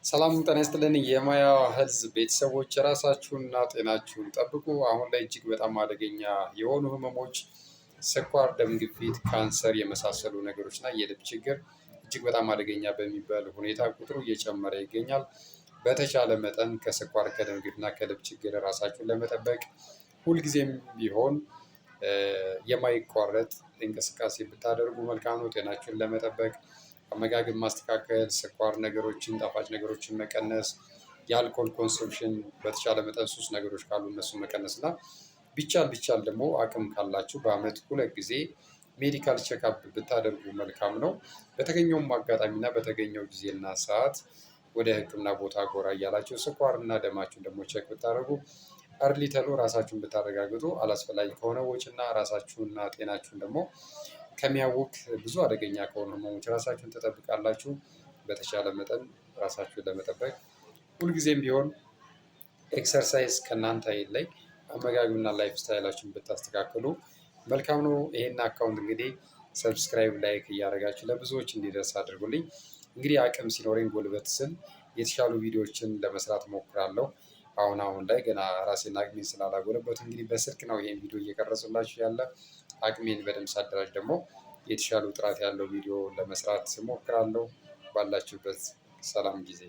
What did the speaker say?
ሰላም ጤና ይስጥልን የማያ ሄልዝ ቤተሰቦች ራሳችሁንና ጤናችሁን ጠብቁ። አሁን ላይ እጅግ በጣም አደገኛ የሆኑ ህመሞች ስኳር፣ ደም ግፊት፣ ካንሰር የመሳሰሉ ነገሮች እና የልብ ችግር እጅግ በጣም አደገኛ በሚባል ሁኔታ ቁጥሩ እየጨመረ ይገኛል። በተቻለ መጠን ከስኳር፣ ከደም ግፊትና ከልብ ችግር ራሳችሁን ለመጠበቅ ሁልጊዜም ቢሆን የማይቋረጥ እንቅስቃሴ ብታደርጉ መልካም ነው። ጤናችሁን ለመጠበቅ አመጋገብ ማስተካከል፣ ስኳር ነገሮችን፣ ጣፋጭ ነገሮችን መቀነስ፣ የአልኮል ኮንሰምሽን በተቻለ መጠን ሱስ ነገሮች ካሉ እነሱ መቀነስ እና ቢቻል ደግሞ አቅም ካላችሁ በአመት 2 ጊዜ ሜዲካል ቼክአፕ ብታደርጉ መልካም ነው። በተገኘውም አጋጣሚና በተገኘው ጊዜና ሰዓት ወደ ሕክምና ቦታ ጎራ እያላችሁ ስኳርና ደማችሁን ደግሞ ቼክ ብታደርጉ አርሊ ተሎ ራሳችሁን ብታረጋግጡ አላስፈላጊ ከሆነ ወጪና ራሳችሁንና ጤናችሁን ደግሞ ከሚያውክ ብዙ አደገኛ ከሆኑ ህመሞች ራሳችሁን ትጠብቃላችሁ። በተቻለ መጠን ራሳችሁን ለመጠበቅ ሁልጊዜም ቢሆን ኤክሰርሳይዝ ከእናንተ የለይ አመጋገብና ላይፍ ስታይላችሁን ብታስተካክሉ መልካም ነው። ይሄን አካውንት እንግዲህ ሰብስክራይብ፣ ላይክ እያደረጋችሁ ለብዙዎች እንዲደርስ አድርጉልኝ። እንግዲህ አቅም ሲኖረኝ ጉልበት ስል የተሻሉ ቪዲዮዎችን ለመስራት ሞክራለሁ። አሁን ላይ ገና ራሴን አቅሜን ስላላጎለበት እንግዲህ በስልክ ነው ይሄን ቪዲዮ እየቀረጹላችሁ ያለ። አቅሜን በደንብ ሳደራጅ ደግሞ የተሻሉ ጥራት ያለው ቪዲዮ ለመስራት እሞክራለሁ። ባላችሁበት ሰላም ጊዜ